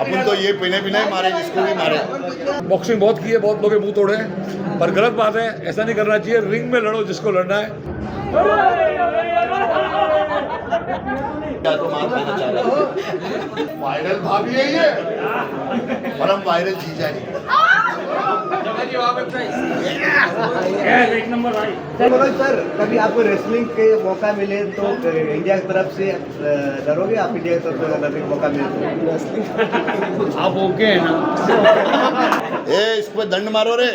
अपन तो ये पीने ही मारे जिसको भी मारे। बॉक्सिंग बहुत की है, बहुत लोग मुंह तोड़े हैं, पर गलत बात है, ऐसा नहीं करना चाहिए। रिंग में लड़ो जिसको लड़ना है। क्या तो मार खाना चाह रहा है? वायरल भाभी है ये, और हम वायरल चीज है। एक नंबर भाई। सर, कभी आपको रेसलिंग के मौका मिले तो इंडिया की तरफ से लड़ोगे? आप इंडिया की तरफ से लड़ने का मौका मिले तो आप ओके है ना? ए इस पे दंड मारो रे।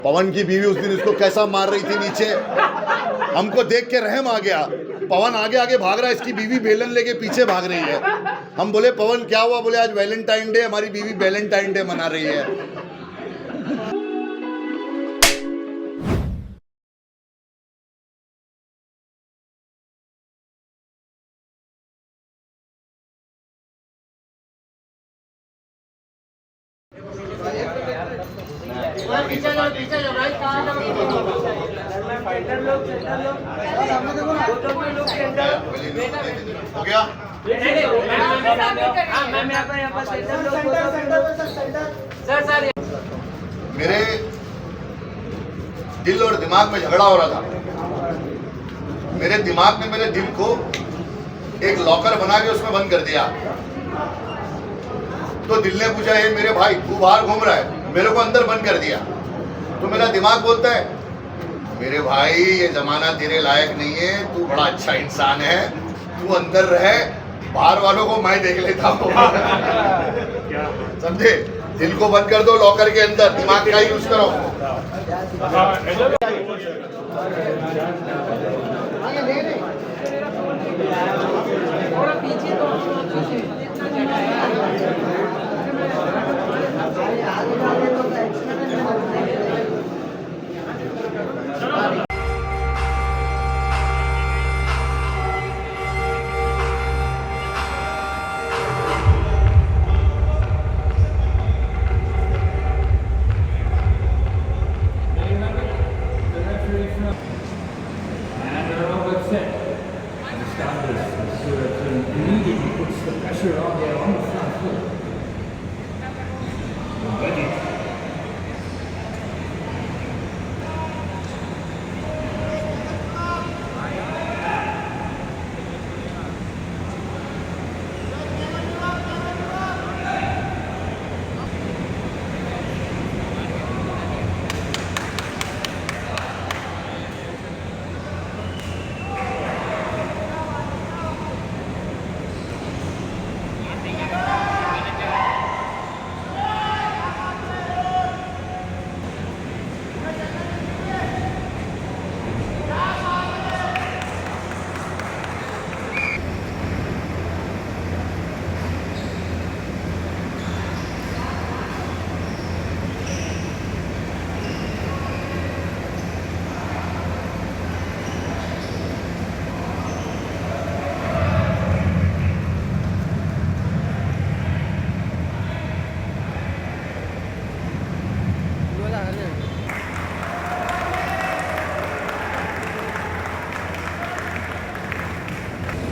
पवन की बीवी उस दिन इसको कैसा मार रही थी नीचे, हमको देख के रहम आ गया। पवन आगे आगे भाग रहा है, इसकी बीवी बेलन लेके पीछे भाग रही है। हम बोले पवन क्या हुआ? बोले आज वैलेंटाइन डे, हमारी बीवी वैलेंटाइन डे मना रही है। हो गया? मेरे दिल और दिमाग में झगड़ा हो रहा था। मेरे दिमाग ने मेरे दिल को एक लॉकर बना के उसमें बंद कर दिया। तो दिल ने पूछा, ये मेरे भाई तू बाहर घूम रहा है, मेरे को अंदर बंद कर दिया। तो मेरा दिमाग बोलता है, मेरे भाई ये जमाना तेरे लायक नहीं है, तू बड़ा अच्छा इंसान है, तू अंदर रहे, बाहर वालों को मैं देख लेता हूँ। समझे? दिल को बंद कर दो लॉकर के अंदर, दिमाग का यूज करो।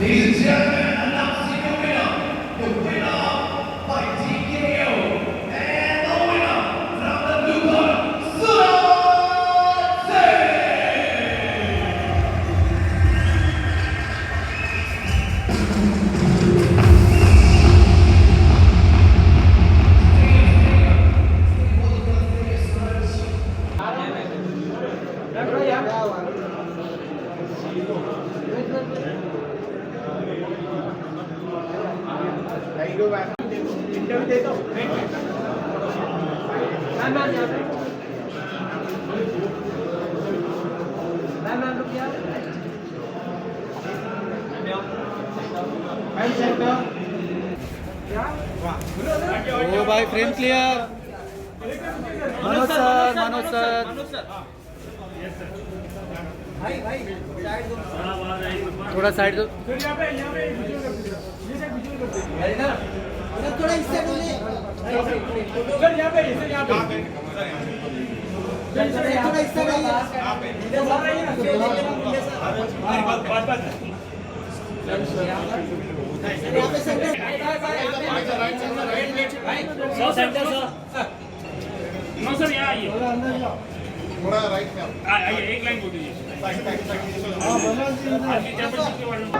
Ladies and gentlemen, announcing the winner by TKO, and the winner from the blue corner, Suraj Singh. ओ भाई फ्रेम क्लियर। मनोज सर थोड़ा साइड दो। थोड़ा इससे बोलिए। थोड़ा इससे sir center sir no sir यहाँ आइए थोड़ा राइट में आइए एक लाइन बोल दीजिए आपकी चैंपियनशिप के बारे में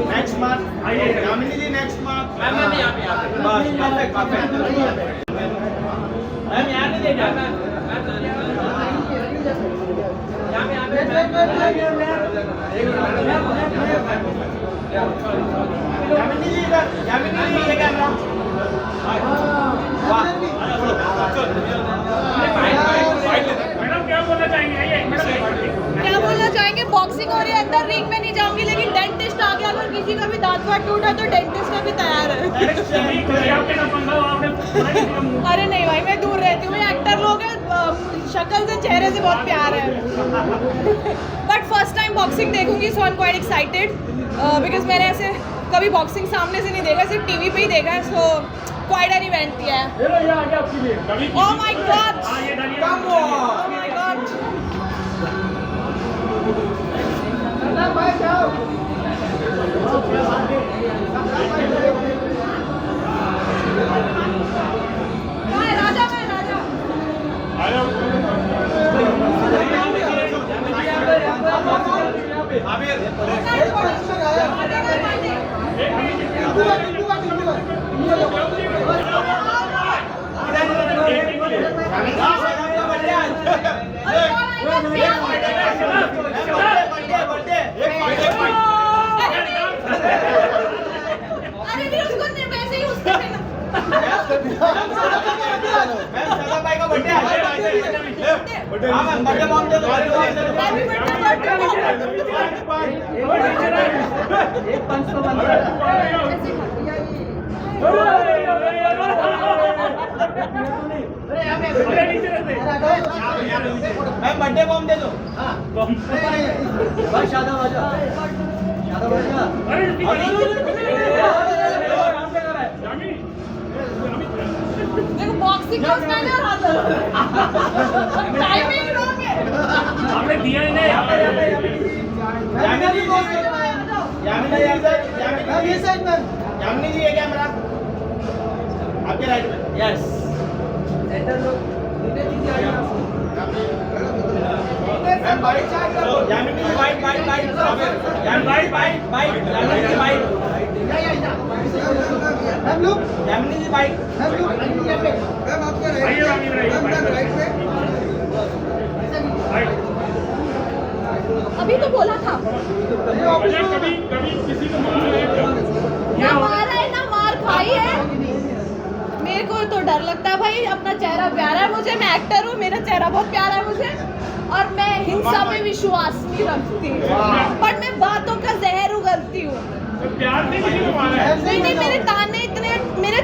नेक्स्ट मार्क आइए यामिनी जी नेक्स्ट मार्क मैम यहाँ पे बस परफेक्ट मैम यहाँ नहीं देखा मैम यामिनी जी इधर यामिनी जी ये कैमरा मैडम क्या बोलना चाहेंगे आइए मैडम क्या बोलना चाहेंगे? बॉक्सिंग हो रही है, अंदर रिंग में नहीं जाऊंगी, लेकिन डेंटिस्ट आ गया, अगर किसी का भी दांत वात टूटा तो डेंटिस्ट का भी तैयार है। अरे नहीं भाई, मैं दूर रहती हूँ, एक्टर लोग हैं, शक्ल से चेहरे से बहुत प्यार है। बट फर्स्ट टाइम बॉक्सिंग देखूंगी, so I am quite excited because मैंने ऐसे कभी बॉक्सिंग सामने से नहीं देखा, सिर्फ टीवी पे ही देखा है, सो क्वाइट एन इवेंट किया है। Oh my god, oh my god. राजा मैं राजा अरे नहीं, उसको नहीं, वैसे ही उसको देना। भाई का बर्थडे है हां मैम बर्थडे बॉम्ब दे दो Happy birthday, एक 500 बंद मैम बर्थडे बॉम्ब दे दो हां भाई शादा बाजा देखो बॉक्सिंग का मैंने हरा टाइमिंग रॉन्ग है। आपने दिया ही नहीं यामिनी जी ये कैमरा आपके राइट में yes Yamini ji white white white Yamini white white Yamini ji white Yamini ji white अभी तो बोला था कभी कभी किसी को ना मारा है ना मार खाई है। मेरे को तो डर लगता है भाई, अपना चेहरा प्यारा है मुझे, मैं एक्टर हूँ, मेरा चेहरा बहुत प्यारा है मुझे, और मैं हिंसा में विश्वास नहीं रखती, बट मैं बातों का जहर उगलती हूँ। प्यार नहीं किसी को मारा है नहीं नहीं, मेरे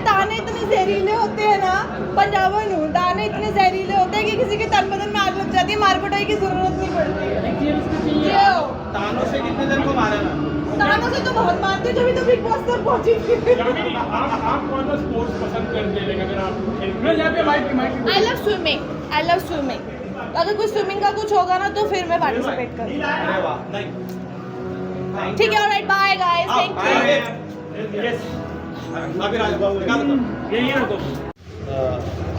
ताने इतने जहरीले होते हैं ना, पंजाबन हूँ, ताने इतने जहरीले होते हैं कि किसी के तन बदन में आग लग जाती है, मार पिटाई की जरूरत नहीं पड़ती। तानों से कितने जन को मारा ना तानों से तो बहुत मारते, जब तो बिग बॉस तक पहुंची थी। आप कौन सा स्पोर्ट्स पसंद करते हैं अगर आप I love swimming, I love swimming. अगर कुछ स्विमिंग का कुछ होगा ना तो फिर मैं पार्टिसिपेट करूँगी। अरे वाह नहीं ठीक है, alright, bye guys, thank you. अभी राजबाबू निकाल दो यही है तो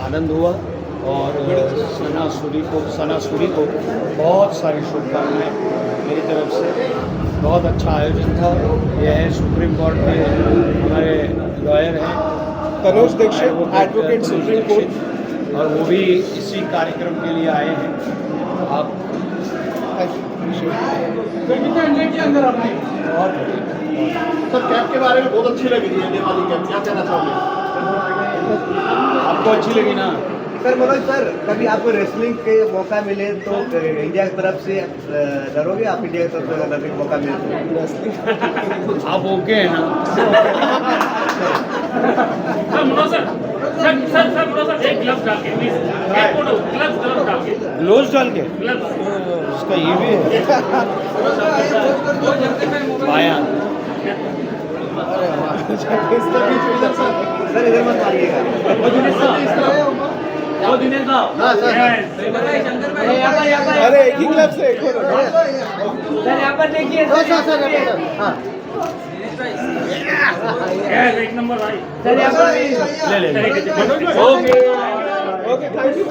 आनंद हुआ और सना सूरी को बहुत सारी शुभकामनाएं मेरी तरफ से। बहुत अच्छा आयोजन था। यह है सुप्रीम कोर्ट में हमारे लॉयर हैं Tanuj Dixit, advocate supreme court, और वो भी इसी कार्यक्रम के लिए आए हैं। आप बहुत सर कैप के बारे में बहुत अच्छी लगी थी ये वाली कैप, क्या कहना चाहोगे? आपको अच्छी लगी ना? सर मनोज सर, कभी आपको रेसलिंग के मौका मिले तो इंडिया की तरफ से डरोगे? आप इंडिया की तरफ से अगर लड़ने का मौका मिले तो? आप ओके है ना? Sir Manoj sir Manoj sir एक ग्लव्स डाल के प्लीज, एक फोटो ग्लव्स डाल के, ग्लोव्स डाल के ग्लव्स उसका ये भी है बायां। सर इधर मत मारिएगा। हाँ सर। अरे एक ही क्लब से एक हो रहा है। हाँ एक नंबर भाई ले okay okay thank you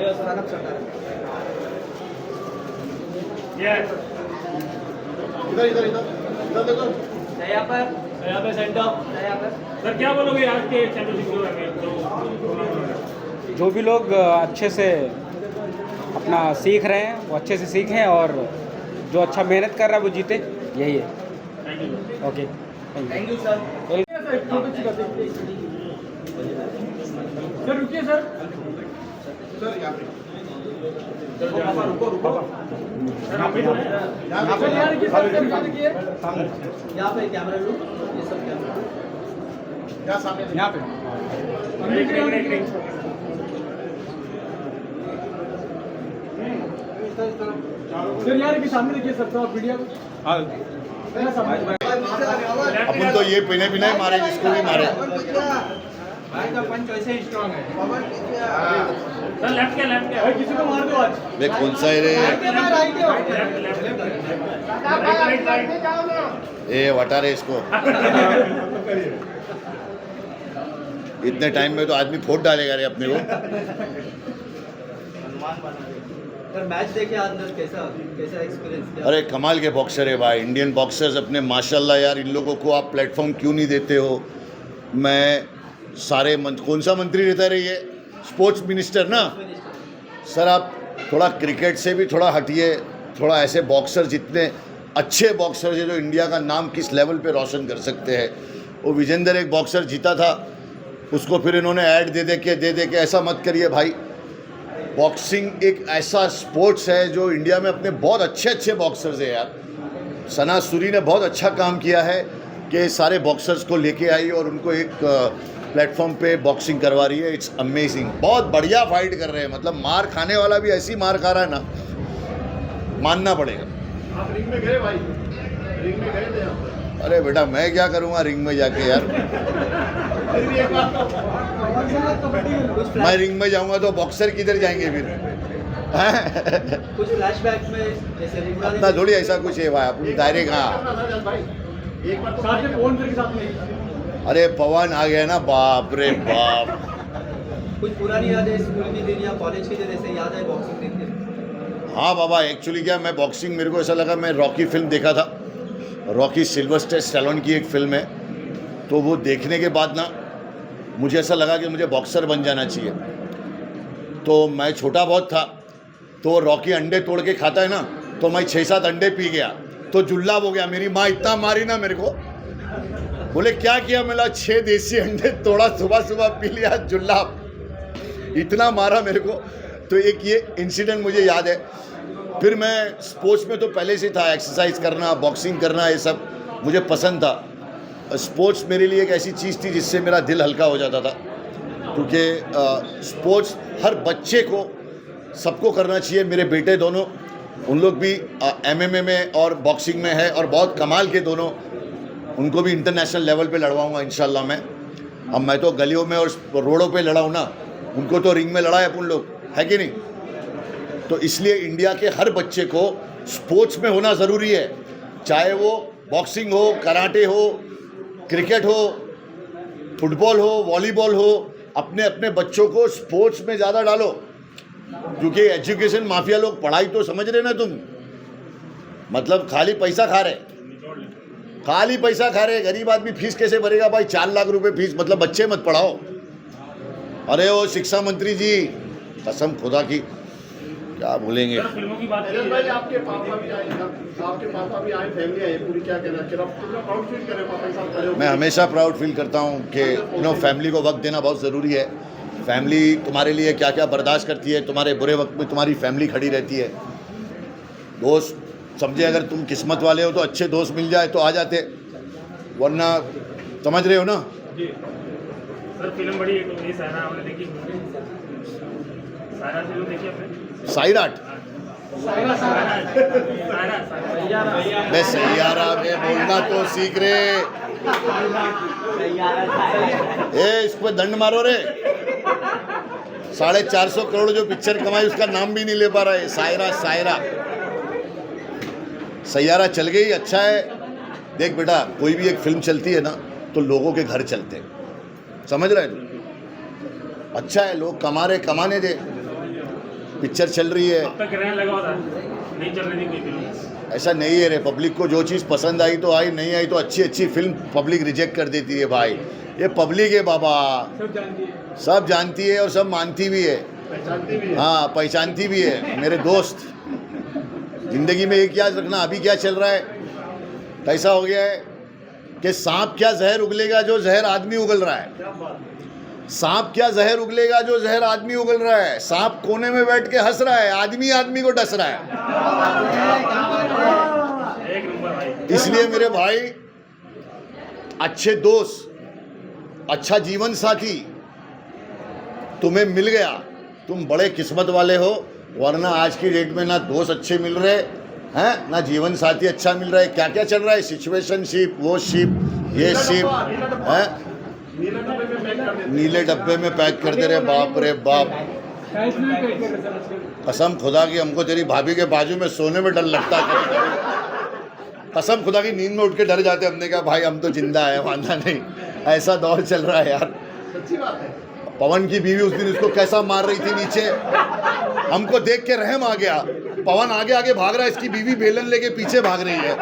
yes sir क्या बोलोगे आज के चैंपियनशिप? जो भी लोग अच्छे से अपना सीख रहे हैं वो अच्छे से सीखें और जो अच्छा मेहनत कर रहा है वो जीते, यही है। ओके थैंक यू सर रुकिए सर यहाँ पे कैमरा लो, ये सब कैमरा यहाँ पे सर यार के सामने देखिए सर, तो आप वीडियो अपन तो ये पिने पिने मारे, जिसको भी मारे। सर लेफ्ट क्या किसी को मार दो आज। वे कौन सा है रे? ए वटा रे इसको। इतने टाइम में तो आदमी फोड़ डालेगा रे अपने को। सर मैच देखे अंदर कैसा एक्सपीरियंस? अरे कमाल के बॉक्सर है भाई, इंडियन बॉक्सर्स अपने, माशाल्लाह यार। इन लोगों को आप प्लेटफॉर्म क्यों नहीं देते हो? मैं सारे कौन सा मंत्री रहता है ये? स्पोर्ट्स मिनिस्टर ना सर। आप थोड़ा क्रिकेट से भी थोड़ा हटिए, थोड़ा ऐसे बॉक्सर, जितने अच्छे बॉक्सर है जो इंडिया का नाम किस लेवल पे रोशन कर सकते हैं। वो विजेंदर एक बॉक्सर जीता था, उसको फिर इन्होंने ऐड दे दे के ऐसा मत करिए भाई। बॉक्सिंग एक ऐसा स्पोर्ट्स है जो इंडिया में अपने बहुत अच्छे बॉक्सर्स हैं यार। सना सूरी ने बहुत अच्छा काम किया है कि सारे बॉक्सर्स को लेके आई और उनको एक प्लेटफॉर्म पे बॉक्सिंग करवा रही है। इट्स अमेजिंग, बहुत बढ़िया फाइट कर रहे हैं। मतलब मार खाने वाला भी ऐसी मार खा रहा है ना, मानना पड़ेगा। आप रिंग में गए भाई? रिंग में गए थे आप? अरे बेटा मैं क्या करूँगा रिंग में जाके यार। मैं रिंग में जाऊँगा तो बॉक्सर किधर जाएंगे फिर? कुछ फ्लैशबैक में जैसे इतना थोड़ी ऐसा कुछ है भाई, अपनी दायरे कहाँ। एक बार तो साथ में फोन करके साथ में अरे पवन आ गया ना, बाप रे बाप। कुछ पुरानी यादें स्कूल की दिन या कॉलेज की दिन ऐसे याद है बॉक्सिंग दिन के? हाँ बाबा, एक्चुअली क्या, मैं बॉक्सिंग, मेरे को ऐसा लगा, मैं रॉकी फिल्म देखा था, रॉकी सिल्वेस्टर स्टैलोन की एक फिल्म है, तो वो देखने के बाद ना मुझे ऐसा लगा कि मुझे बॉक्सर बन जाना चाहिए। तो मैं छोटा बहुत था, तो रॉकी अंडे तोड़ के खाता है ना, तो मैं 6-7 अंडे पी गया, तो जुल्लाब हो गया। मेरी माँ इतना मारी ना मेरे को, बोले क्या किया? मेरा 6 देसी अंडे तोड़ा, सुबह पी लिया, जुल्लाब इतना मारा मेरे को। तो एक ये इंसिडेंट मुझे याद है। फिर मैं स्पोर्ट्स में तो पहले से था, एक्सरसाइज करना, बॉक्सिंग करना, ये सब मुझे पसंद था। स्पोर्ट्स मेरे लिए एक ऐसी चीज़ थी जिससे मेरा दिल हल्का हो जाता था, क्योंकि स्पोर्ट्स हर बच्चे को, सबको करना चाहिए। मेरे बेटे दोनों, उन लोग भी MMA में और बॉक्सिंग में है और बहुत कमाल के दोनों। उनको भी इंटरनेशनल लेवल पे लड़वाऊंगा इंशाल्लाह मैं। अब मैं तो गलियों में और रोडों पे लड़ा हूँ ना, उनको तो रिंग में लड़ाए अपन लोग, है कि नहीं? तो इसलिए इंडिया के हर बच्चे को स्पोर्ट्स में होना ज़रूरी है, चाहे वो बॉक्सिंग हो, कराटे हो, क्रिकेट हो, फुटबॉल हो, वॉलीबॉल हो। अपने अपने बच्चों को स्पोर्ट्स में ज़्यादा डालो, क्योंकि एजुकेशन माफिया लोग, पढ़ाई तो समझ रहे ना तुम, मतलब खाली पैसा खा रहे, गरीब आदमी फीस कैसे भरेगा भाई? 4 लाख रुपए फीस, मतलब बच्चे मत पढ़ाओ। अरे ओ शिक्षा मंत्री जी, कसम खुदा की, क्या बोलेंगे। सर फिल्मों की बात अजय भाई आपके पापा भी आए फैमिली आई पूरी, क्या कहना कितना प्राउड फील करें पापा के साथ खड़े हो? मैं हमेशा प्राउड फील करता हूँ कि फैमिली को वक्त देना बहुत ज़रूरी है। फैमिली तुम्हारे लिए क्या क्या बर्दाश्त करती है, तुम्हारे बुरे वक्त में तुम्हारी फैमिली खड़ी रहती है। दोस्त समझे, अगर तुम किस्मत वाले हो तो अच्छे दोस्त मिल जाए तो आ जाते, वरना समझ रहे हो ना। सर फिल्म बड़ी एक होगी सायरा, आपने देखी? सायरा फिल्म देखी आपने? साइराट सायरा मैं सैयारा में बोलना तो सीख रे। इस पे दंड मारो रे। 450 करोड़ जो पिक्चर कमाई उसका नाम भी नहीं ले पा रहा है। सायरा सैयारा चल गई, अच्छा है। देख बेटा, कोई भी एक फिल्म चलती है ना तो लोगों के घर चलते हैं, समझ रहे हैं? अच्छा है, लोग कमा रहे, कमाने दे। पिक्चर चल रही है, अब तक रहने लगा होता नहीं चल रही थी कोई फिल्म। ऐसा नहीं है रे। पब्लिक को जो चीज़ पसंद आई तो आई, नहीं आई तो अच्छी फिल्म पब्लिक रिजेक्ट कर देती है भाई। ये पब्लिक है बाबा, सब जानती है और सब मानती भी है, हाँ पहचानती भी है। मेरे दोस्त, जिंदगी में एक याद रखना, अभी क्या चल रहा है, कैसा हो गया है कि सांप क्या जहर उगलेगा जो जहर आदमी उगल रहा है। सांप क्या जहर उगलेगा जो जहर आदमी उगल रहा है। सांप कोने में बैठ के हंस रहा है, आदमी को डस रहा है। एक नंबर भाई। इसलिए मेरे भाई, अच्छे दोस्त, अच्छा जीवन साथी तुम्हें मिल गया, तुम बड़े किस्मत वाले हो। वरना आज की डेट में ना दोस्त अच्छे मिल रहे हैं, ना जीवन साथी अच्छा मिल रहा है। क्या क्या चल रहा है, सिचुएशनशिप, वो शिप, ये शिप है, नीले डब्बे में पैक कर दे रहे। बाप रे बाप, कसम खुदा की हमको तेरी भाभी के बाजू में सोने में डर लगता है। कसम खुदा की, नींद में उठ के डर जाते। हमने कहा भाई हम तो जिंदा है, वादा नहीं। ऐसा दौर चल रहा है यार। सच्ची बात है। पवन की बीवी उस दिन इसको कैसा मार रही थी नीचे, हमको देख के रहम आ गया। पवन आगे आगे भाग रहा है, इसकी बीवी बेलन लेके पीछे भाग रही है।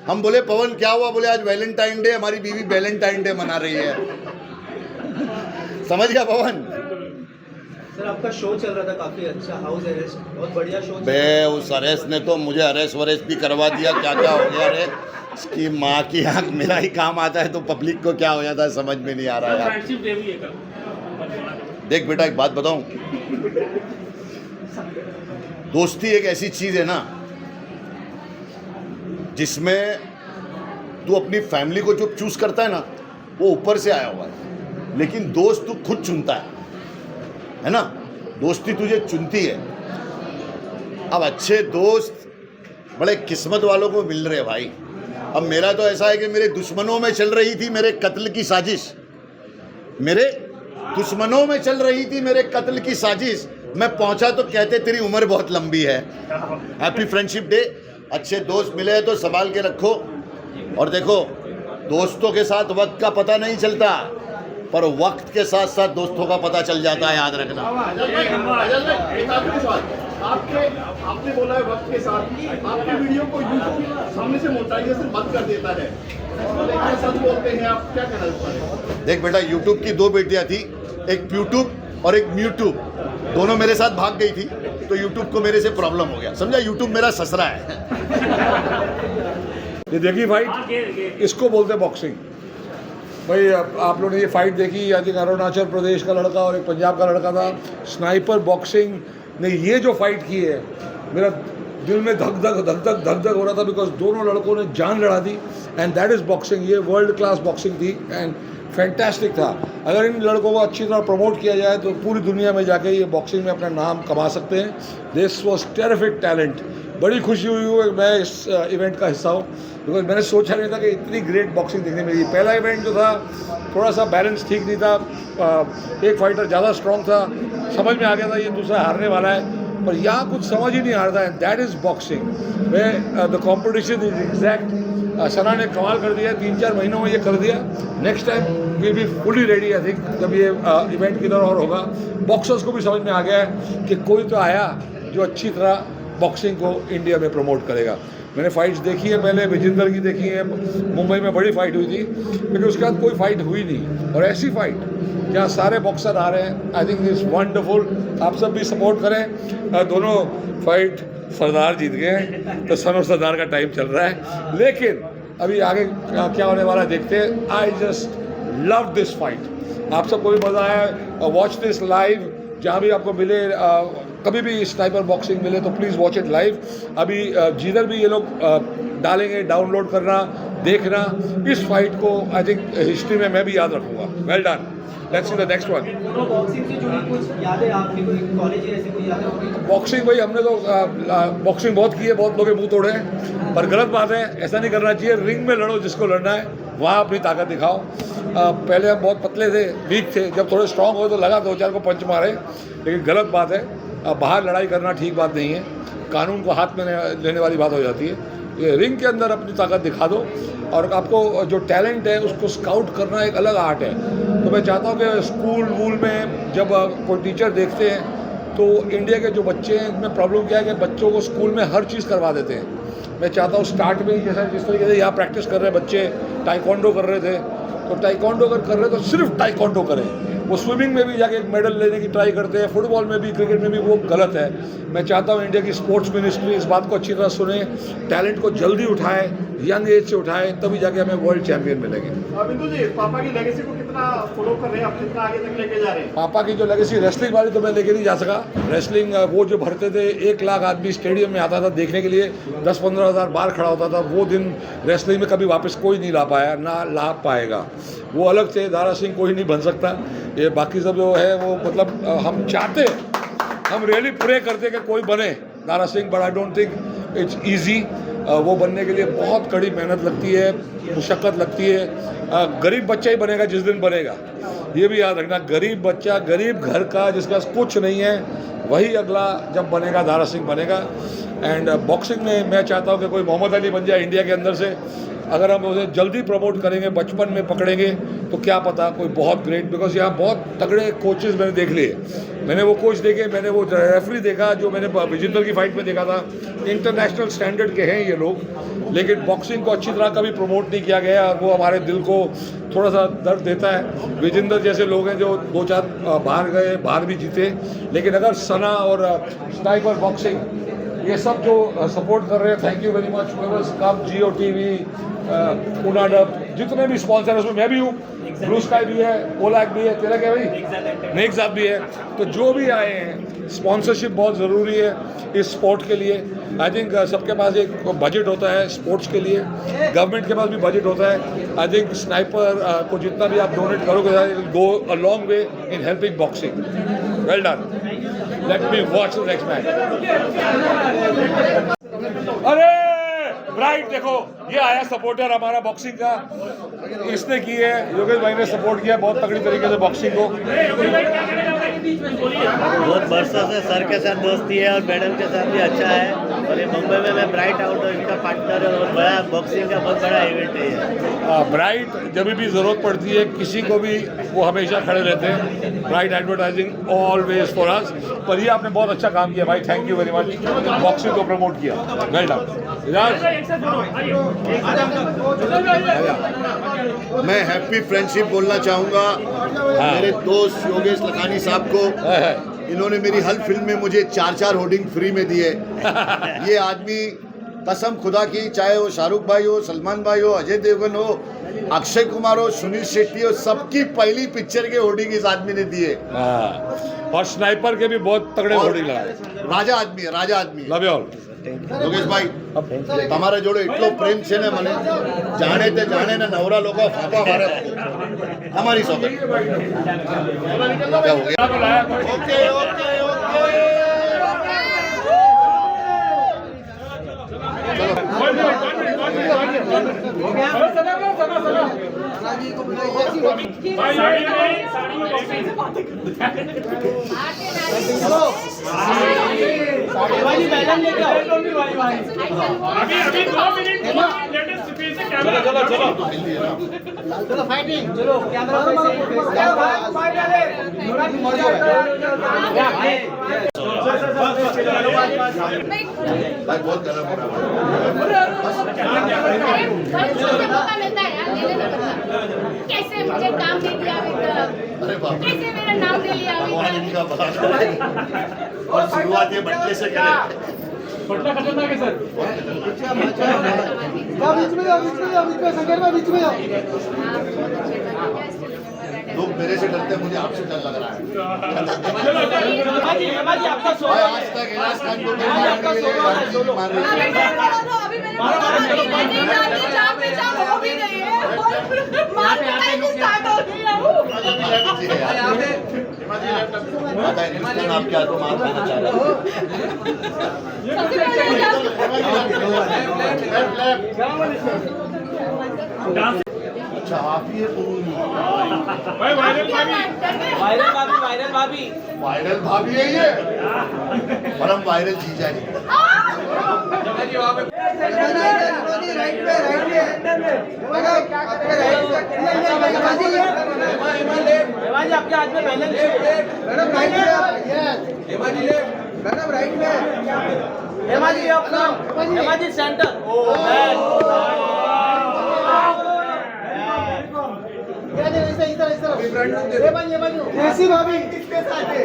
हम बोले पवन क्या हुआ? बोले आज वैलेंटाइन डे, हमारी बीवी वैलेंटाइन डे मना रही है। समझ गया पवन? सर आपका शो चल रहा था काफी अच्छा, हाउस अरेस्ट, बहुत बढ़िया शो। बे उस अरेस्ट ने तो मुझे अरेस्ट वरेस्ट भी करवा दिया। क्या क्या हो गया रे, इसकी माँ की आँख। मेरा ही काम आता है तो पब्लिक को क्या हो जाता है समझ में नहीं आ रहा यार। फ्रेंडशिप डे भी है कल। देख बेटा, एक बात बताऊं, दोस्ती एक ऐसी चीज है ना जिसमें तू अपनी फैमिली को जो चूज करता है ना वो ऊपर से आया हुआ है, लेकिन दोस्त तू खुद चुनता है ना। दोस्ती तुझे चुनती है। अब अच्छे दोस्त बड़े किस्मत वालों को मिल रहे भाई। अब मेरा तो ऐसा है कि मेरे दुश्मनों में चल रही थी मेरे कत्ल की साजिश, मेरे दुश्मनों में चल रही थी मेरे कत्ल की साजिश। मैं पहुंचा तो कहते तेरी उम्र बहुत लंबी है। Happy friendship day. अच्छे दोस्त मिले तो संभाल के रखो। और देखो, दोस्तों के साथ वक्त का पता नहीं चलता, पर वक्त के साथ साथ दोस्तों का पता चल जाता है, याद रखना। आपने बोला है वक्त के साथ, आपके वीडियो को यूट्यूब सामने से मोनेटाइजेशन बंद कर देता है, सच बोलते हैं आप, क्या कहना है? देख बेटा, यूट्यूब की दो बेटियां थी, एक प्यूट्यूब और एक म्यूट्यूब। दोनों मेरे साथ भाग गई थी तो यूट्यूब को मेरे से प्रॉब्लम हो गया, समझा। यूट्यूब मेरा ससरा है। ये देखिए फाइट, इसको बोलते हैं बॉक्सिंग। भाई आप लोगों ने ये फाइट देखी, या एक अरुणाचल प्रदेश का लड़का और एक पंजाब का लड़का था, स्नाइपर बॉक्सिंग ने ये जो फाइट की है, मेरा दिल में धक धक हो रहा था, बिकॉज दोनों लड़कों ने जान लड़ा दी। And that is boxing. ये वर्ल्ड क्लास बॉक्सिंग थी एंड फैंटास्टिक था। अगर इन लड़कों को अच्छी तरह प्रमोट किया जाए तो पूरी दुनिया में जाके ये बॉक्सिंग में अपना नाम कमा सकते हैं। This was terrific talent. बड़ी खुशी हुई मैं इस इवेंट का हिस्सा हूँ, बिकॉज मैंने सोचा नहीं था कि इतनी ग्रेट बॉक्सिंग देखने मिली। पहला इवेंट जो था थोड़ा सा बैलेंस ठीक नहीं था, एक फाइटर ज़्यादा स्ट्रॉन्ग था, समझ में आ गया था ये दूसरा हारने वाला है, पर यहाँ कुछ समझ ही नहीं आ रहा है। That is boxing way the competition is exact. Sana ने कमाल कर दिया, 3-4 महीनों में ये कर दिया। Next time will be fully ready I think, जब ये इवेंट किधर और होगा। बॉक्सर्स को भी समझ में आ गया है कि कोई तो आया जो अच्छी तरह बॉक्सिंग को इंडिया में प्रमोट करेगा। मैंने फाइट्स देखी है, पहले विजेंदर की देखी है, मुंबई में बड़ी फाइट हुई थी, लेकिन उसके बाद कोई फाइट हुई नहीं। और ऐसी फाइट जहाँ सारे बॉक्सर आ रहे हैं, आई थिंक इज़ वंडरफुल। आप सब भी सपोर्ट करें। दोनों फाइट सरदार जीत गए, तो सन और सरदार का टाइम चल रहा है, लेकिन अभी आगे क्या होने वाला है देखते हैं। I just love this fight. आप सबको भी मज़ा आया, वॉच दिस लाइव। जहाँ भी आपको मिले, कभी भी स्नाइपर बॉक्सिंग मिले तो प्लीज़ वॉच इट लाइव। अभी जिधर भी ये लोग डालेंगे, डाउनलोड करना, देखना। इस फाइट को आई थिंक हिस्ट्री में मैं भी याद रखूँगा। Well done. Let's see the next one. Boxing से जुड़ी कुछ यादें आपकी, कोई कॉलेज ऐसी कोई यादें होगी? बॉक्सिंग भाई हमने तो बॉक्सिंग बहुत की है, बहुत लोग मुंह तोड़े हैं, पर गलत बात है, ऐसा नहीं करना चाहिए। रिंग में लड़ो, जिसको लड़ना है वहाँ अपनी ताकत दिखाओ। पहले हम बहुत पतले थे, वीक थे, जब थोड़े स्ट्रांग हुए तो लगा 2-4 को पंच मारे, लेकिन गलत बात है। बाहर लड़ाई करना ठीक बात नहीं है, कानून को हाथ में लेने वाली बात हो जाती है। ये रिंग के अंदर अपनी ताकत दिखा दो, और आपको जो टैलेंट है उसको स्काउट करना एक अलग आर्ट है। तो मैं चाहता हूँ कि स्कूल वूल में जब कोई टीचर देखते हैं तो इंडिया के जो बच्चे हैं, इनमें प्रॉब्लम क्या है कि बच्चों को स्कूल में हर चीज़ करवा देते हैं। मैं चाहता हूँ स्टार्ट में ही, जैसा जिस तरीके से यहाँ प्रैक्टिस कर रहे हैं बच्चे, टाइकोंडो कर रहे थे, तो टाइकोंडो अगर कर रहे हैं तो सिर्फ टाइकोंडो करें। वो स्विमिंग में भी जाके एक मेडल लेने की ट्राई करते हैं, फुटबॉल में भी, क्रिकेट में भी, वो गलत है। मैं चाहता हूँ इंडिया की स्पोर्ट्स मिनिस्ट्री इस बात को अच्छी तरह सुने, टैलेंट को जल्दी उठाए, यंग एज से उठाए, तभी जाके हमें वर्ल्ड चैंपियन मिलेंगे। बिंदु जी, पापा की लेगेसी को कितना फॉलो कर रहे हैं, आप कितना आगे तक लेके जा रहे हैं? पापा की जो लेगेसी, रेसलिंग वाली तो मैं लेके नहीं जा सका। रेसलिंग वो जो भरते थे, 1 लाख आदमी स्टेडियम में आता था देखने के लिए, 10-15 हज़ार बार खड़ा होता था, वो दिन रेसलिंग में कभी वापस कोई नहीं ला पाया, ना ला पाएगा। वो अलग थे, दारा सिंह कोई नहीं बन सकता। ये बाकी सब जो है वो मतलब हम चाहते, हम रियली प्रे करते कि कोई बने Dara Singh, but I don't think it's easy. वो बनने के लिए बहुत कड़ी मेहनत लगती है, मुशक्क़त लगती है। गरीब बच्चा ही बनेगा जिस दिन बनेगा, ये भी याद रखना। गरीब बच्चा, गरीब घर का, जिसके पास कुछ नहीं है, वही अगला जब बनेगा दारा सिंह बनेगा। एंड बॉक्सिंग में मैं चाहता हूँ कि कोई मोहम्मद अली बन जाए इंडिया के अंदर से। अगर हम उसे जल्दी प्रमोट करेंगे, बचपन में पकड़ेंगे, तो क्या पता कोई बहुत ग्रेट, बिकॉज यहाँ बहुत तगड़े कोचेस मैंने देख लिए। मैंने वो कोच देखे, मैंने वो रेफरी देखा जो मैंने विजेंदर की फाइट में देखा था। इंटरनेशनल स्टैंडर्ड के हैं ये लोग, लेकिन बॉक्सिंग को अच्छी तरह कभी प्रमोट नहीं किया गया, और वो हमारे दिल को थोड़ा सा दर्द देता है। विजेंदर जैसे लोग हैं जो 2-4 बाहर गए, बाहर भी जीते, लेकिन अगर सना और स्नाइपर बॉक्सिंग ये सब जो सपोर्ट कर रहे हैं, thank you very much. Cup, Jio TV, उनाडब, जितने भी स्पॉन्सर है उसमें मैं भी हूँ, ब्लू स्काई भी है, ओलैक भी है, तेरा क्या भाई, नेक साहब भी है। तो जो भी आए हैं, स्पॉन्सरशिप बहुत ज़रूरी है इस स्पोर्ट के लिए। आई थिंक सबके पास एक बजट होता है स्पोर्ट्स के लिए, गवर्नमेंट के पास भी बजट होता है। आई थिंक स्नाइपर को जितना भी आप डोनेट करोगे, go a long way in helping boxing. Well done. Let me watch the next match. अरे ब्राइट देखो, ये आया सपोर्टर हमारा बॉक्सिंग का, इसने की है, योगेश भाई ने सपोर्ट किया बहुत तगड़ी तरीके से बॉक्सिंग को। बहुत वर्षों से सर के साथ दोस्ती है और मैडम के साथ भी अच्छा है, और ये मुंबई में मैं ब्राइट आउटडोर इनका पार्टनर है, और बड़ा बॉक्सिंग का बहुत बड़ा इवेंट है ये। ब्राइट जब भी ज़रूरत पड़ती है किसी को भी, वो हमेशा खड़े रहते हैं। Bright advertising always for us. पर ये आपने बहुत अच्छा काम किया भाई, thank you very much, boxing को प्रमोट किया। Well done. मैं हैप्पी फ्रेंडशिप बोलना चाहूँगा मेरे दोस्त योगेश लखानी साहब को। इन्होंने मेरी हर फिल्म में मुझे 4-4 होर्डिंग फ्री में दिए। ये आदमी कसम खुदा की, चाहे वो शाहरुख भाई हो, सलमान भाई हो, अजय देवगन हो, अक्षय कुमार हो, सुनील शेट्टी हो, सबकी पहली पिक्चर के होर्डिंग इस आदमी ने दिए। और स्नाइपर के भी बहुत तगड़े होर्डिंग लगाए। राजा आदमी है, राजा आदमी। Love you all. योगेश भाई, તમારા જોડે એટલો પ્રેમ છે ને મને, જાણે તે જાણે ને નવરા લોકો ફાફા મારે અમારી સોબત। क्या हो गया? ओके ओके ओके, अभी 2 मिनट लेटेस्ट चलो चलो चलो भाई बहुत गर्म हो रहा कैसे मुझे काम दे दिया अरे बाप रे। कैसे मेरा नाम ले लिया भगवान इनका भला करे और शुरुआत ये बटले से करें। बटला खतरनाक है सर लोग मेरे से डरते हैं, मुझे आपसे डर लग रहा है। आपका भाई आज तक इलाज खान को कोई मारने के लिए मार रही है। अभी मैंने हो भी गई है स्टार्ट हो गया पता है हिंदुस्तान आप क्या तो मार देना चाह रहे हो। अच्छा आप ही है भाई वायरल भाभी वायरल भाभी है ये और हम वायरल जीजा नहीं। आपके हाथ में बैलेंस हेमा जी सेंटर ऐसी भाभी किसके साथ है?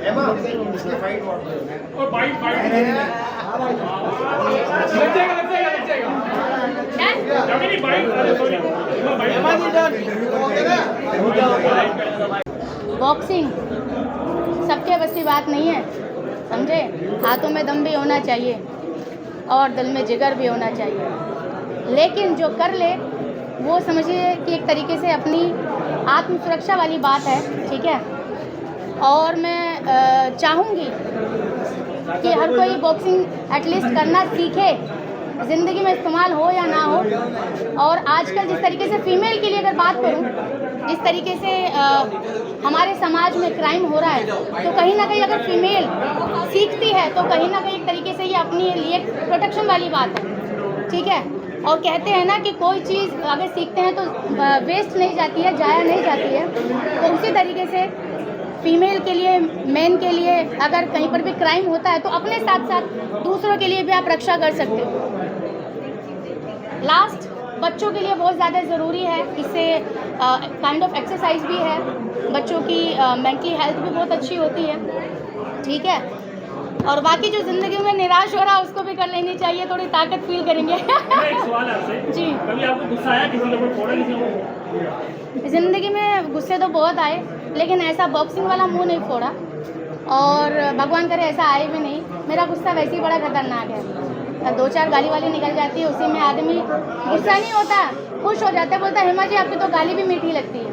हेमा इसके फाइट और बाइट बाइट लग जाएगा जमीनी बाइट सॉरी बॉक्सिंग सबके बस की बात नहीं है, समझे। हाथों में दम भी होना चाहिए और दिल में जिगर भी होना चाहिए, लेकिन जो कर ले वो समझिए कि एक तरीके से अपनी आत्म सुरक्षा वाली बात है, ठीक है। और मैं चाहूँगी कि हर कोई बॉक्सिंग एटलीस्ट करना सीखे, ज़िंदगी में इस्तेमाल हो या ना हो। और आजकल जिस तरीके से फ़ीमेल के लिए अगर बात करूँ, जिस तरीके से हमारे समाज में क्राइम हो रहा है, तो कहीं ना कहीं अगर फीमेल सीखती है तो कहीं ना कहीं एक तरीके से ये अपने लिए प्रोटेक्शन वाली बात है, ठीक है। और कहते हैं ना कि कोई चीज़ अगर सीखते हैं तो वेस्ट नहीं जाती है, जाया नहीं जाती है। तो उसी तरीके से फीमेल के लिए, मेन के लिए अगर कहीं पर भी क्राइम होता है तो अपने साथ साथ दूसरों के लिए भी आप रक्षा कर सकते हो। लास्ट, बच्चों के लिए बहुत ज़्यादा ज़रूरी है, इससे काइंड ऑफ एक्सरसाइज भी है, बच्चों की मेंटली हेल्थ भी बहुत अच्छी होती है, ठीक है। और बाकी जो ज़िंदगी में निराश हो रहा है उसको भी कर लेनी चाहिए, थोड़ी ताकत फील करेंगे। एक सवाल है आपसे जी, कभी आपको गुस्सा आया किसी ने फोड़ा किसी को? ज़िंदगी में गुस्से तो बहुत आए, लेकिन ऐसा बॉक्सिंग वाला मुंह नहीं फोड़ा, और भगवान करे ऐसा आए भी नहीं। मेरा गुस्सा वैसे ही बड़ा खतरनाक है, 2-4 गाली वाली निकल जाती है, उसी में आदमी गुस्सा नहीं होता, खुश हो जाता है, बोलता है हेमा जी आपकी तो गाली भी मीठी लगती है।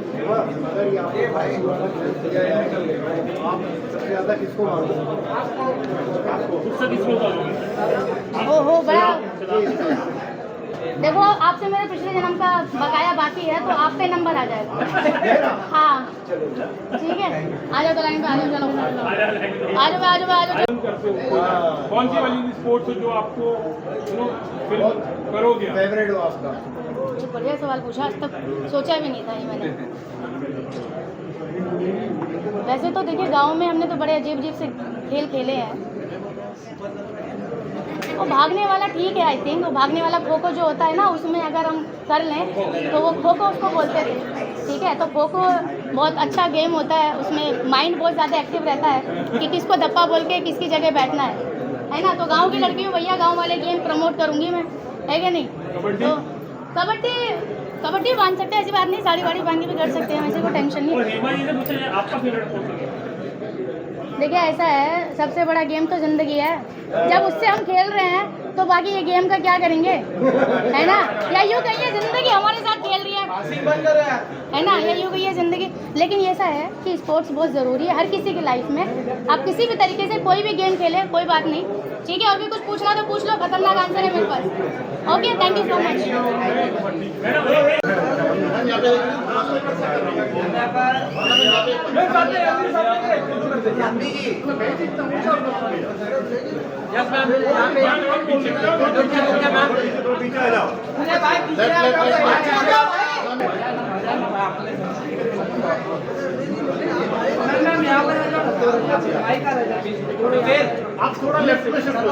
ओहो बड़ा, देखो आपसे मेरे पिछले जन्म का बकाया बाकी है, तो आप पे नंबर आ जाएगा। हाँ ठीक है, आ जाओ तो लाइन पे आ जाओ, चलो आ जाओ आ जाओ आ जाओ। कौन सी वाली स्पोर्ट्स जो आपको करोगे फेवरेट हो आपका? बढ़िया सवाल पूछा, आज तक सोचा भी नहीं था ये मैंने। वैसे तो देखिए गांव में हमने तो बड़े अजीब अजीब से खेल खेले हैं। और भागने वाला ठीक है, आई थिंक वो भागने वाला खो खो जो होता है ना, उसमें अगर हम कर लें तो वो खो खो उसको बोलते थे, ठीक है। तो खो खो बहुत अच्छा गेम होता है, उसमें माइंड बहुत ज़्यादा एक्टिव रहता है कि किसको धप्पा बोल के किसकी जगह बैठना है ना। तो गांव की लड़की हूँ भैया, गांव वाले गेम प्रमोट करूँगी मैं, है क्या नहीं। तो कबड्डी बांध सकते हैं, ऐसी बात नहीं, साड़ी वाड़ी बांध के भी कर सकते हैं, वैसे कोई टेंशन नहीं। देखिए ऐसा है, सबसे बड़ा गेम तो ज़िंदगी है, जब उससे हम खेल रहे हैं तो बाकी ये गेम का क्या करेंगे, है ना। या यूँ कहिए ज़िंदगी हमारे साथ खेल रही है ना, या यूँ कहिए ज़िंदगी। लेकिन ऐसा है कि स्पोर्ट्स बहुत ज़रूरी है हर किसी की लाइफ में। आप किसी भी तरीके से कोई भी गेम खेलें, कोई बात नहीं, ठीक है। और भी कुछ पूछना तो पूछ लो, खतरनाक आंसर है मेरे पास। Okay, thank you so much. Yes ma'am आप थोड़ा लेफ्ट में शिफ्ट हो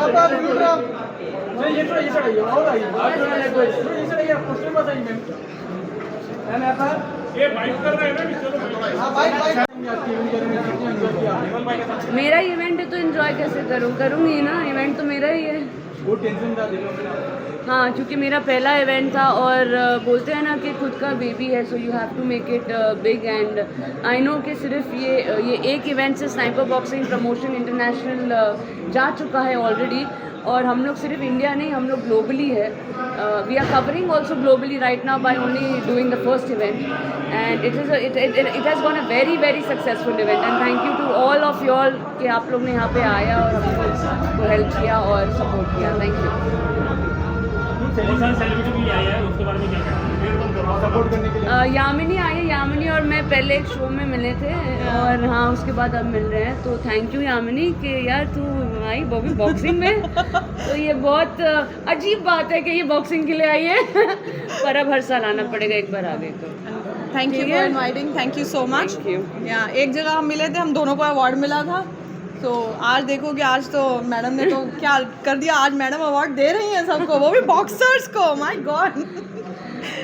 ये बाइक कर रहे हैं ना चलो मेरा इवेंट है तो एंजॉय कैसे करूँगी ना, इवेंट तो मेरा ही है। हाँ, क्योंकि मेरा पहला इवेंट था और बोलते हैं ना कि खुद का बेबी है, so you have to make it big. And I know कि सिर्फ ये एक इवेंट से स्नाइपर बॉक्सिंग प्रमोशन इंटरनेशनल जा चुका है ऑलरेडी, और हम लोग सिर्फ इंडिया नहीं, हम लोग ग्लोबली है। We are covering also globally right now by only doing the first event, and it has gone a very very successful event. And thank you to all of you all कि आप लोग ने यहाँ पे आया और हमको हेल्प किया और सपोर्ट किया। Thank you. बहुत सारे सेलिब्रिटी भी आए हैं, उसके बारे में क्या कहना है सपोर्ट करने के लिए? यामिनी आई है, यामिनी और मैं पहले एक शो में मिले थे और हाँ उसके बाद अब मिल रहे हैं, तो थैंक यू यामिनी कि यार तू आई वो भी बॉक्सिंग में। तो ये बहुत अजीब बात है कि ये बॉक्सिंग के लिए आई है पर अब हर साल आना पड़ेगा एक बार आगे। तो thank you for inviting, thank you so much. या एक जगह हम मिले थे, हम दोनों को अवार्ड मिला था, तो आज देखो कि आज तो मैडम ने तो क्या कर दिया, आज मैडम अवार्ड दे रही हैं सबको, वो भी बॉक्सर्स को। My God.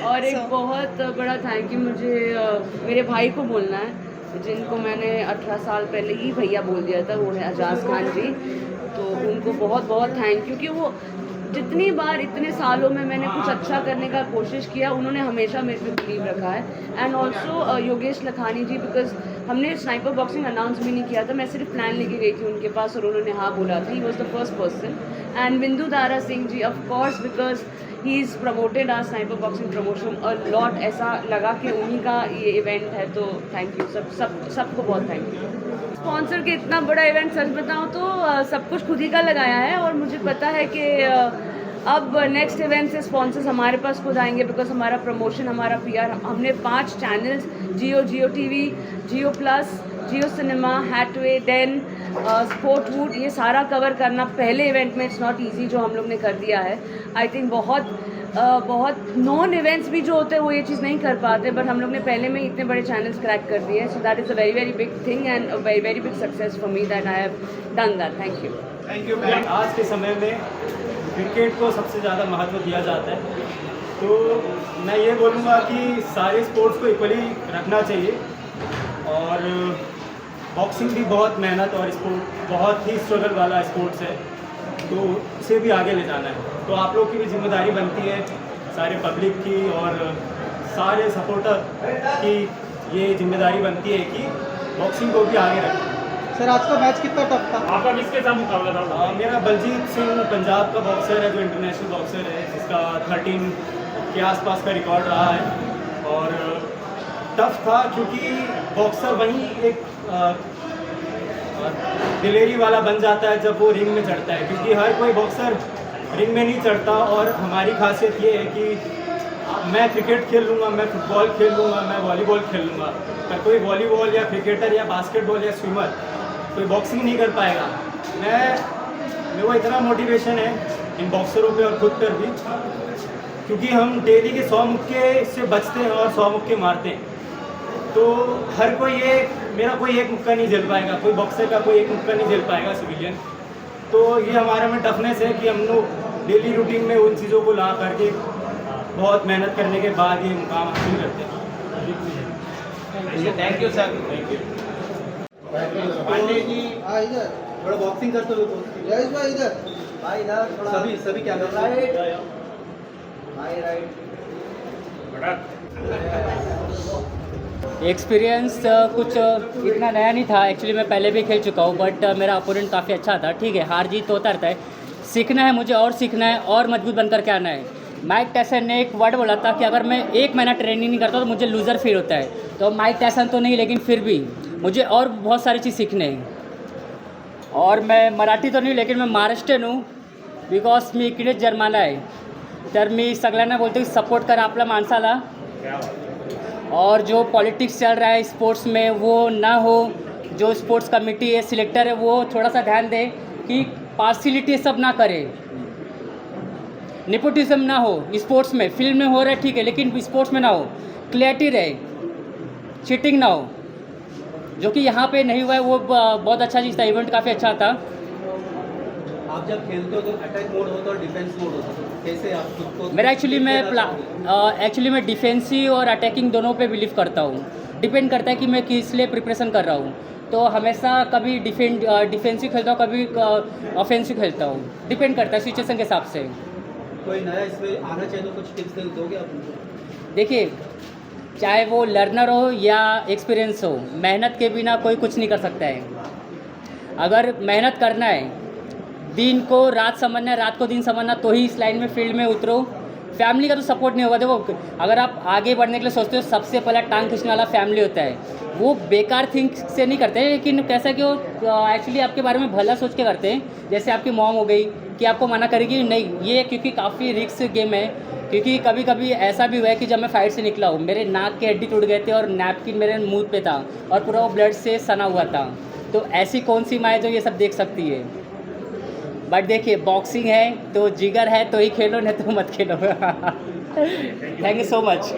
और एक बहुत बड़ा थैंक यू मुझे मेरे भाई को बोलना है, जिनको मैंने 18 साल पहले ही भैया बोल दिया था, वो है एजाज खान जी। तो उनको बहुत बहुत थैंक यू कि वो जितनी बार इतने सालों में मैंने कुछ अच्छा करने का कोशिश किया, उन्होंने हमेशा मेरे पे बिलीव रखा है। And also Yogesh Lakhani ji, because हमने स्नाइपर बॉक्सिंग अनाउंस भी नहीं किया था, मैं सिर्फ प्लान लेके गई थी उनके पास और उन्होंने हाँ बोला था, he was the first person. And Bindu Dara Singh ji, of course because he is promoted are sniper boxing promotion a lot, ऐसा लगा कि उन्हीं का ये इवेंट है, तो थैंक यू सबको बहुत थैंक यू। स्पॉन्सर के इतना बड़ा इवेंट, सच बताऊँ तो सब कुछ खुद ही का लगाया है, और मुझे पता है कि अब नेक्स्ट इवेंट से स्पॉन्सर्स हमारे पास खुद आएंगे, बिकॉज हमारा प्रमोशन, हमारा PR, हमने 5 channels Jio TV, Jio plus, Jio cinema, Hathway, Den, sport wood, ये सारा कवर करना पहले इवेंट में इट्स नॉट ईजी, जो हम लोग ने कर दिया है। आई थिंक बहुत नॉन इवेंट्स भी जो होते हैं वो ये चीज़ नहीं कर पाते, बट हम लोग ने पहले में इतने बड़े चैनल्स क्रैक कर दिए, so that is a very very big thing and a very very big success for me that I have done that. Thank you. Thank you ma'am. आज के समय में क्रिकेट को सबसे ज़्यादा महत्व दिया जाता है, तो मैं ये बोलूँगा कि सारे स्पोर्ट्स को इक्वली रखना चाहिए, और बॉक्सिंग भी बहुत मेहनत और स्पोर्ट बहुत ही स्ट्रगल वाला स्पोर्ट्स है, तो उसे भी आगे ले जाना है। तो आप लोग की भी जिम्मेदारी बनती है, सारे पब्लिक की और सारे सपोर्टर की ये जिम्मेदारी बनती है कि बॉक्सिंग को भी आगे रखें। सर आज का मैच कितना टफ था? आपका किसके साथ मुकाबला था? मेरा बलजीत सिंह पंजाब का बॉक्सर है, जो इंटरनेशनल बॉक्सर है, जिसका 13 के आसपास का रिकॉर्ड रहा है, और टफ था क्योंकि बॉक्सर वहीं एक दिलेरी वाला बन जाता है जब वो रिंग में चढ़ता है, क्योंकि हर कोई बॉक्सर रिंग में नहीं चढ़ता। और हमारी खासियत ये है कि मैं क्रिकेट खेल लूँगा, मैं फुटबॉल खेल लूँगा, मैं वॉलीबॉल खेल लूँगा, पर कोई वॉलीबॉल या क्रिकेटर या बास्केटबॉल या स्विमर कोई बॉक्सिंग नहीं कर पाएगा। मेरे को इतना मोटिवेशन है इन बॉक्सरों पे और खुद पर भी, क्योंकि हम डेली के 100 मुक्के से बचते हैं और 100 मुक्के मारते हैं, तो हर कोई मेरा कोई एक मुक्का नहीं झेल पाएगा, कोई बॉक्सर का कोई एक मुक्का नहीं झेल पाएगा सिविलियन। तो ये हमारे में टफनेस है कि हम लोग डेली रूटीन में उन चीज़ों को ला करके बहुत मेहनत करने के बाद ये मुकाम हासिल करते हैं। Thank you sir. Thank you. Pandey ji इधर थोड़ा बॉक्सिंग करते हुए यश भाई इधर भाई इधर थोड़ा सभी क्या कर रहा है भाई राइट। एक्सपीरियंस कुछ इतना नया नहीं था, एक्चुअली मैं पहले भी खेल चुका हूँ, बट मेरा अपोनेंट काफ़ी अच्छा था। ठीक है, हार जीत तो होता रहता है, सीखना है मुझे और सीखना है और मजबूत बनकर के आना है। माइक टायसन ने एक वर्ड बोला था कि अगर मैं 1 महीना ट्रेनिंग नहीं करता तो मुझे लूज़र फील होता है, तो माइक टायसन तो नहीं, लेकिन फिर भी मुझे और बहुत सारी चीज़ सीखने हैं। और मैं मराठी तो नहीं, लेकिन मैं महाराष्ट्रीयन हूँ, बिकॉज मी इकडेच जन्माला आहे, तर मी सगळ्यांना बोलतो की सपोर्ट करा आपल्या माणसाला, और जो पॉलिटिक्स चल रहा है स्पोर्ट्स में वो ना हो, जो स्पोर्ट्स कमेटी है, सिलेक्टर है, वो थोड़ा सा ध्यान दे कि पार्सिलिटी सब ना करे, नेपोटिज्म ना हो स्पोर्ट्स में। फिल्म में हो रहा है ठीक है, लेकिन स्पोर्ट्स में ना हो, क्लैरिटी रहे, चीटिंग ना हो, जो कि यहाँ पे नहीं हुआ है। वो बहुत अच्छा चीज़ था, इवेंट काफ़ी अच्छा था। आप जब खेलते हो तो अटैक मोड होता है और डिफेंस मोड होता है, कैसे आप खुद को? मेरा एक्चुअली मैं डिफेंसिव और अटैकिंग दोनों पे बिलीव करता हूँ। डिपेंड करता है कि मैं किस लिए प्रिपरेशन कर रहा हूँ। तो हमेशा कभी डिफेंसिव खेलता हूँ, कभी ऑफेंसिव खेलता हूँ, डिपेंड करता है सिचुएशन के हिसाब से। कोई नया इसमें आना चाहिए तो कुछ टिप्स दोगे आप उनको? देखिए, चाहे वो लर्नर हो या एक्सपीरियंस हो, मेहनत के बिना कोई कुछ नहीं कर सकता है। अगर मेहनत करना है, दिन को रात समझना है, रात को दिन समझना, तो ही इस लाइन में फील्ड में उतरो। फैमिली का तो सपोर्ट नहीं होगा। देखो, अगर आप आगे बढ़ने के लिए सोचते हो, सबसे पहला टांग खींचने वाला फैमिली होता है। वो बेकार थिंक से नहीं करते, लेकिन कैसा कि वो एक्चुअली आपके बारे में भला सोच के करते हैं। जैसे आपकी मॉम हो गई कि आपको मना करेगी नहीं, ये क्योंकि काफ़ी रिस्क गेम है। क्योंकि कभी कभी ऐसा भी हुआ है कि जब मैं फाइट से निकला हूँ, मेरे नाक के हड्डी टूट गए थे और नैपकिन मेरे मुंह पे था और पूरा वो ब्लड से सना हुआ था। तो ऐसी कौन सी माँ है जो ये सब देख सकती है? बट देखिए, बॉक्सिंग है तो जिगर है तो ही खेलो, नहीं तो मत खेलो। Thank you so much.